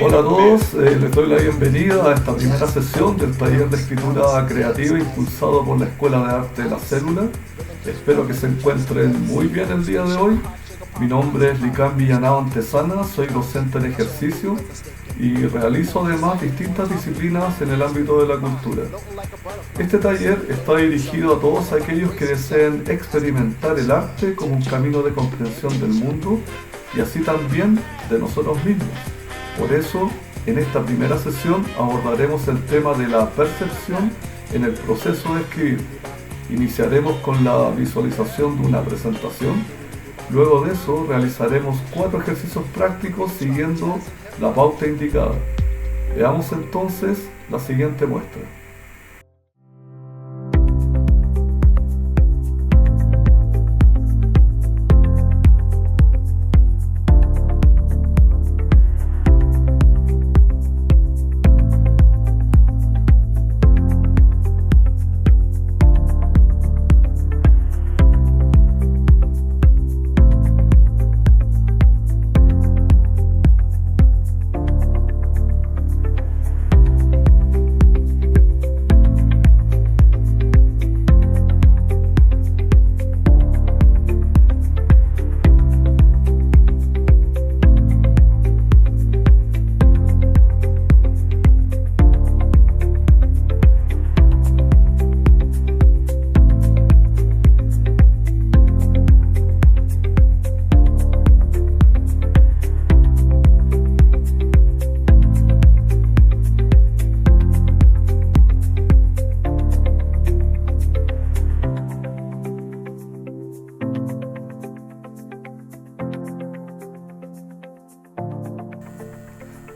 Hola a todos, les doy la bienvenida a esta primera sesión del taller de escritura creativa impulsado por la Escuela de Arte de la Célula. Espero que se encuentren muy bien el día de hoy. Mi nombre es Licán Villanao Antesana, soy docente en ejercicio y realizo además distintas disciplinas en el ámbito de la cultura. Este taller está dirigido a todos aquellos que deseen experimentar el arte como un camino de comprensión del mundo y así también de nosotros mismos. Por eso, en esta primera sesión abordaremos el tema de la percepción en el proceso de escribir. Iniciaremos con la visualización de una presentación. Luego de eso realizaremos 4 ejercicios prácticos siguiendo la pauta indicada. Veamos entonces la siguiente muestra.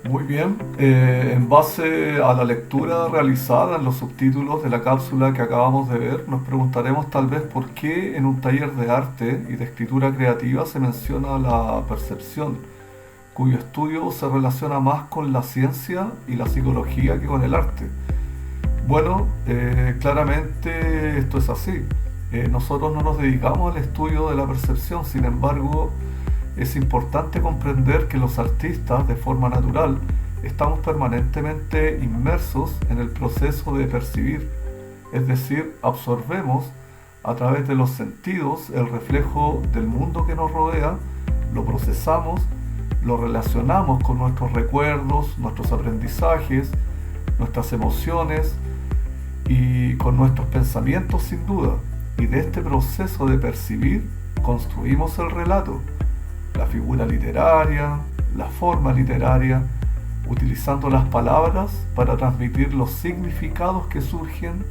Muy bien, en base a la lectura realizada en los subtítulos de la cápsula que acabamos de ver, nos preguntaremos tal vez por qué en un taller de arte y de escritura creativa se menciona la percepción, cuyo estudio se relaciona más con la ciencia y la psicología que con el arte. Bueno, claramente esto es así. Nosotros no nos dedicamos al estudio de la percepción, sin embargo, es importante comprender que los artistas, de forma natural, estamos permanentemente inmersos en el proceso de percibir, es decir, absorbemos a través de los sentidos el reflejo del mundo que nos rodea, lo procesamos, lo relacionamos con nuestros recuerdos, nuestros aprendizajes, nuestras emociones y con nuestros pensamientos sin duda. Y de este proceso de percibir construimos el relato, la figura literaria, la forma literaria, utilizando las palabras para transmitir los significados que surgen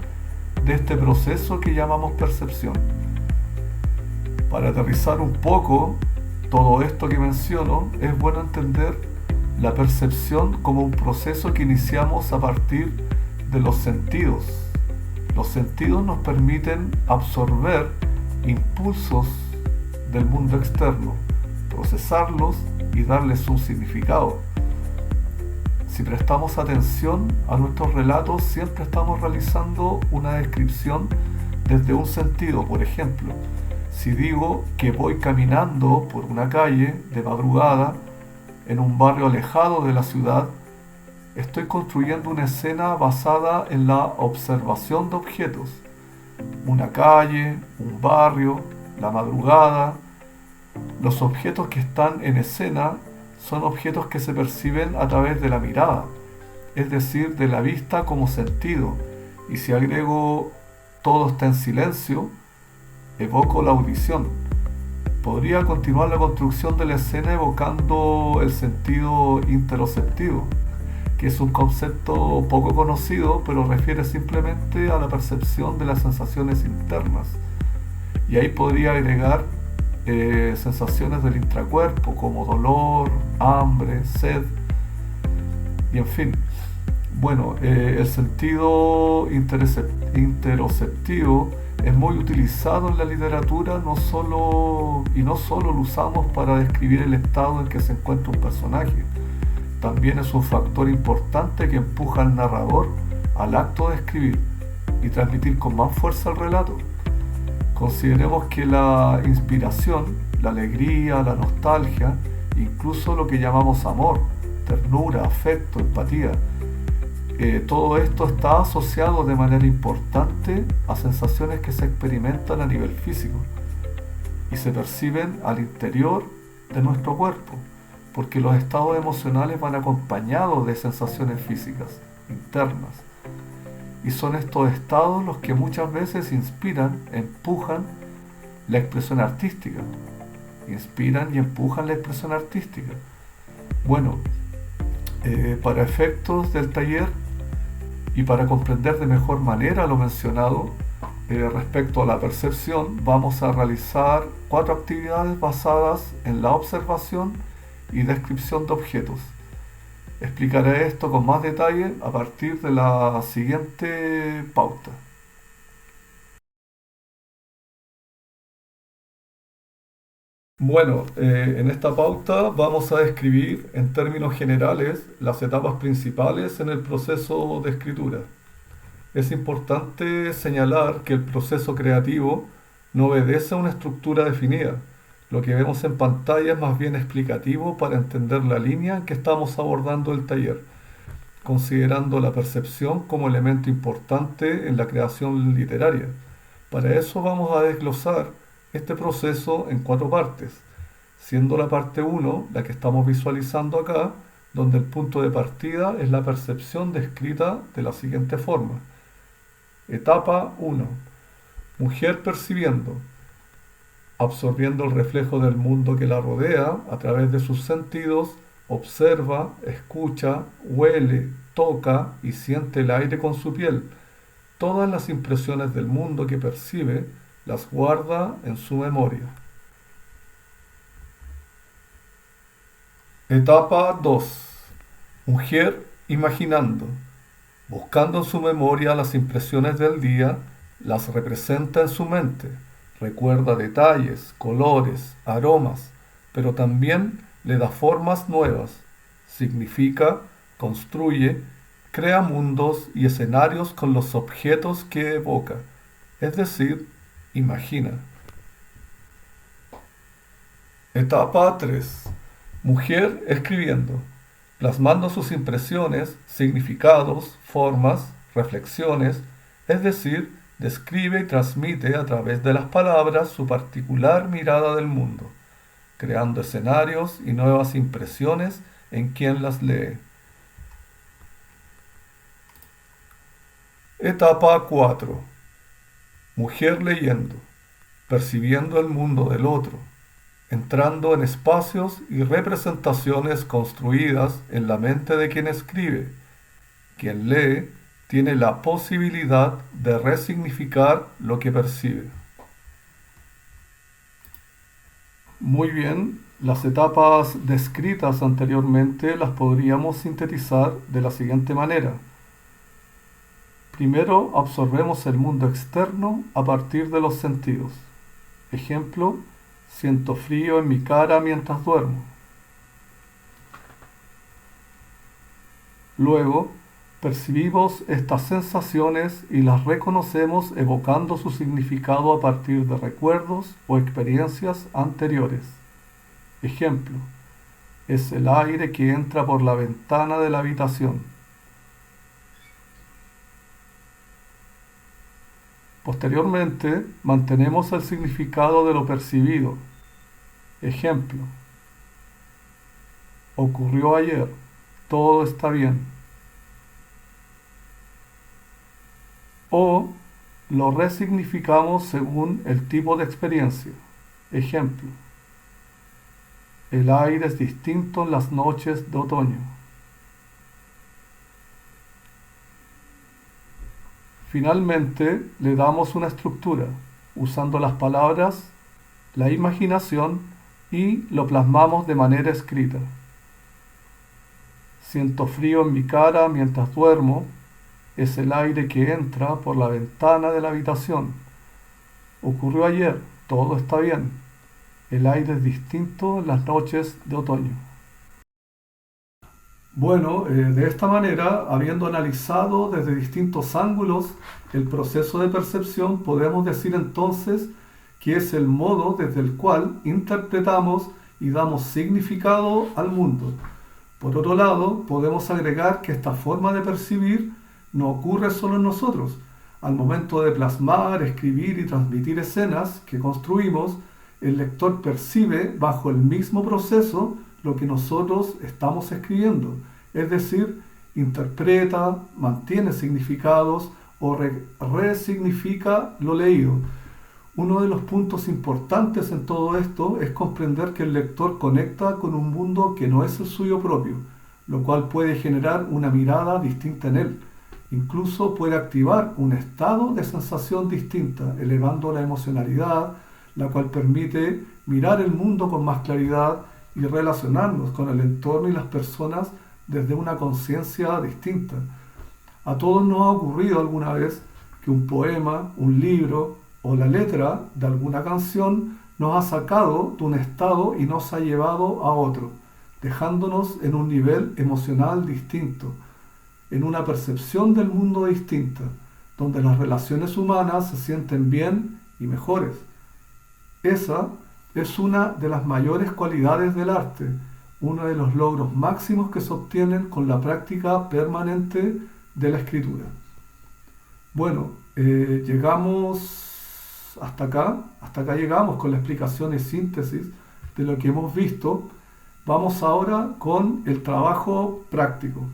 de este proceso que llamamos percepción. Para aterrizar un poco todo esto que menciono, es bueno entender la percepción como un proceso que iniciamos a partir de los sentidos. Los sentidos nos permiten absorber impulsos del mundo externo, procesarlos y darles un significado. Si prestamos atención a nuestros relatos, siempre estamos realizando una descripción desde un sentido. Por ejemplo, si digo que voy caminando por una calle de madrugada en un barrio alejado de la ciudad, estoy construyendo una escena basada en la observación de objetos. Una calle, un barrio, la madrugada. Los objetos que están en escena son objetos que se perciben a través de la mirada, es decir, de la vista como sentido. Y si agrego todo está en silencio, evoco la audición. Podría continuar la construcción de la escena evocando el sentido interoceptivo, que es un concepto poco conocido, pero refiere simplemente a la percepción de las sensaciones internas. Y ahí podría agregar sensaciones del intracuerpo como dolor, hambre, sed y en fin. Bueno, el sentido interoceptivo es muy utilizado en la literatura, no solo lo usamos para describir el estado en que se encuentra un personaje. También es un factor importante que empuja al narrador al acto de escribir y transmitir con más fuerza el relato. Consideremos que la inspiración, la alegría, la nostalgia, incluso lo que llamamos amor, ternura, afecto, empatía. Todo esto está asociado de manera importante a sensaciones que se experimentan a nivel físico y se perciben al interior de nuestro cuerpo, porque los estados emocionales van acompañados de sensaciones físicas internas. Y son estos estados los que muchas veces inspiran, empujan la expresión artística. Inspiran y empujan la expresión artística. Bueno, para efectos del taller y para comprender de mejor manera lo mencionado respecto a la percepción, vamos a realizar 4 actividades basadas en la observación y descripción de objetos. Explicaré esto con más detalle a partir de la siguiente pauta. Bueno, en esta pauta vamos a describir en términos generales las etapas principales en el proceso de escritura. Es importante señalar que el proceso creativo no obedece a una estructura definida. Lo que vemos en pantalla es más bien explicativo para entender la línea en que estamos abordando el taller, considerando la percepción como elemento importante en la creación literaria. Para eso vamos a desglosar este proceso en 4 partes, siendo la parte 1 la que estamos visualizando acá, donde el punto de partida es la percepción descrita de la siguiente forma. Etapa 1. Mujer percibiendo, absorbiendo el reflejo del mundo que la rodea a través de sus sentidos, observa, escucha, huele, toca y siente el aire con su piel. Todas las impresiones del mundo que percibe las guarda en su memoria. Etapa 2. Mujer imaginando, buscando en su memoria las impresiones del día, las representa en su mente, recuerda detalles, colores, aromas, pero también le da formas nuevas, significa, construye, crea mundos y escenarios con los objetos que evoca, es decir, imagina. Etapa 3. Mujer escribiendo, plasmando sus impresiones, significados, formas, reflexiones, es decir, describe y transmite a través de las palabras su particular mirada del mundo, creando escenarios y nuevas impresiones en quien las lee. Etapa 4. Mujer leyendo, percibiendo el mundo del otro, entrando en espacios y representaciones construidas en la mente de quien escribe. Quien lee tiene la posibilidad de resignificar lo que percibe. Muy bien, las etapas descritas anteriormente las podríamos sintetizar de la siguiente manera. Primero, absorbemos el mundo externo a partir de los sentidos. Ejemplo, siento frío en mi cara mientras duermo. Luego, percibimos estas sensaciones y las reconocemos evocando su significado a partir de recuerdos o experiencias anteriores. Ejemplo, es el aire que entra por la ventana de la habitación. Posteriormente, mantenemos el significado de lo percibido. Ejemplo, ocurrió ayer, todo está bien. O lo resignificamos según el tipo de experiencia. Ejemplo, el aire es distinto en las noches de otoño. Finalmente, le damos una estructura, usando las palabras, la imaginación y lo plasmamos de manera escrita. Siento frío en mi cara mientras duermo, es el aire que entra por la ventana de la habitación. Ocurrió ayer, todo está bien. El aire es distinto en las noches de otoño. Bueno, de esta manera, habiendo analizado desde distintos ángulos el proceso de percepción, podemos decir entonces que es el modo desde el cual interpretamos y damos significado al mundo. Por otro lado, podemos agregar que esta forma de percibir no ocurre solo en nosotros. Al momento de plasmar, escribir y transmitir escenas que construimos, el lector percibe bajo el mismo proceso lo que nosotros estamos escribiendo, es decir, interpreta, mantiene significados o resignifica lo leído. Uno de los puntos importantes en todo esto es comprender que el lector conecta con un mundo que no es el suyo propio, lo cual puede generar una mirada distinta en él. Incluso puede activar un estado de sensación distinta, elevando la emocionalidad, la cual permite mirar el mundo con más claridad y relacionarnos con el entorno y las personas desde una conciencia distinta. A todos nos ha ocurrido alguna vez que un poema, un libro o la letra de alguna canción nos ha sacado de un estado y nos ha llevado a otro, dejándonos en un nivel emocional distinto, en una percepción del mundo distinta, donde las relaciones humanas se sienten bien y mejores. Esa es una de las mayores cualidades del arte, uno de los logros máximos que se obtienen con la práctica permanente de la escritura. Bueno, llegamos hasta acá llegamos con la explicación y síntesis de lo que hemos visto. Vamos ahora con el trabajo práctico.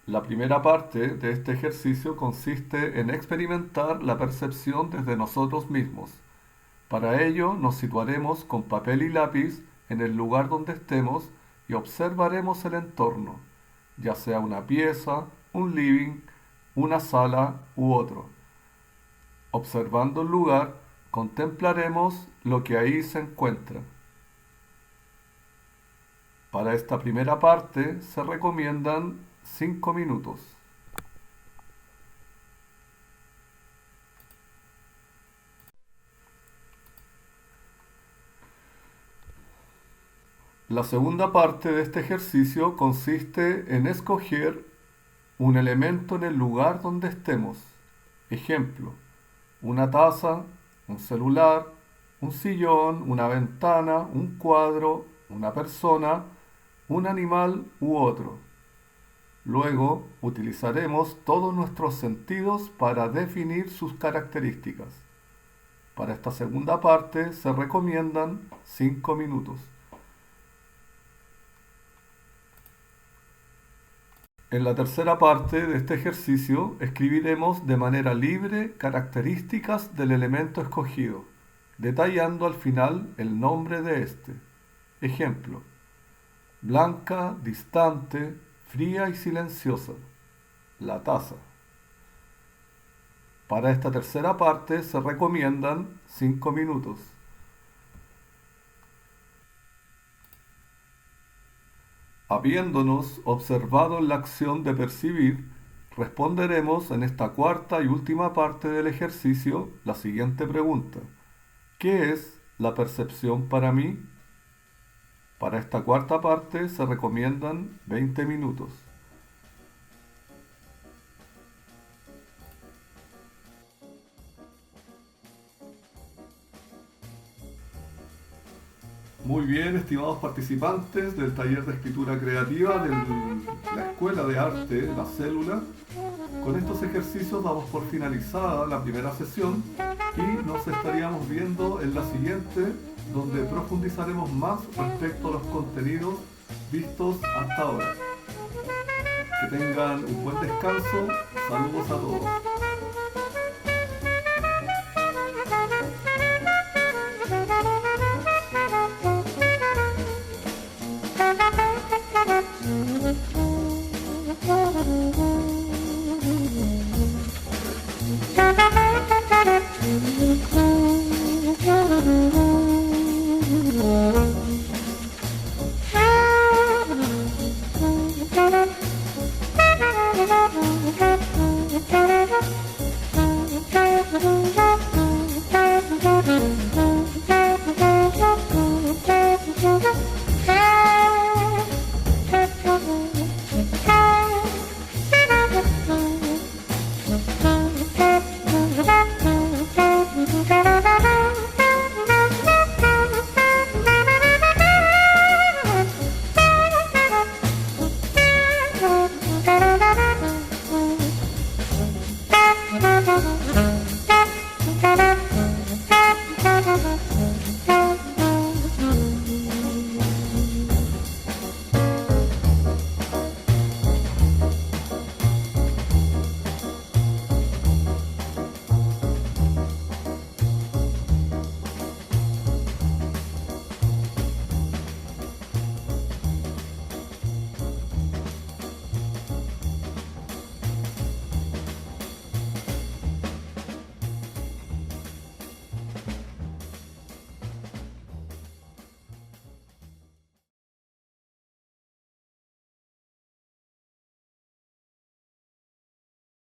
La primera parte de este ejercicio consiste en experimentar la percepción desde nosotros mismos. Para ello nos situaremos con papel y lápiz en el lugar donde estemos y observaremos el entorno, ya sea una pieza, un living, una sala u otro. Observando el lugar, contemplaremos lo que ahí se encuentra. Para esta primera parte se recomiendan 5 minutos. La segunda parte de este ejercicio consiste en escoger un elemento en el lugar donde estemos. Ejemplo, una taza, un celular, un sillón, una ventana, un cuadro, una persona, un animal u otro. Luego utilizaremos todos nuestros sentidos para definir sus características. Para esta segunda parte se recomiendan 5 minutos. En la tercera parte de este ejercicio escribiremos de manera libre características del elemento escogido, detallando al final el nombre de este. Ejemplo: blanca, distante, fría y silenciosa, la taza. Para esta tercera parte se recomiendan 5 minutos. Habiéndonos observado en la acción de percibir, responderemos en esta cuarta y última parte del ejercicio la siguiente pregunta: ¿qué es la percepción para mí? Para esta cuarta parte se recomiendan 20 minutos. Muy bien, estimados participantes del taller de escritura creativa de la Escuela de Arte La Célula. Con estos ejercicios damos por finalizada la primera sesión y nos estaríamos viendo en la siguiente, donde profundizaremos más respecto a los contenidos vistos hasta ahora. Que tengan un buen descanso. Saludos a todos. Thank you.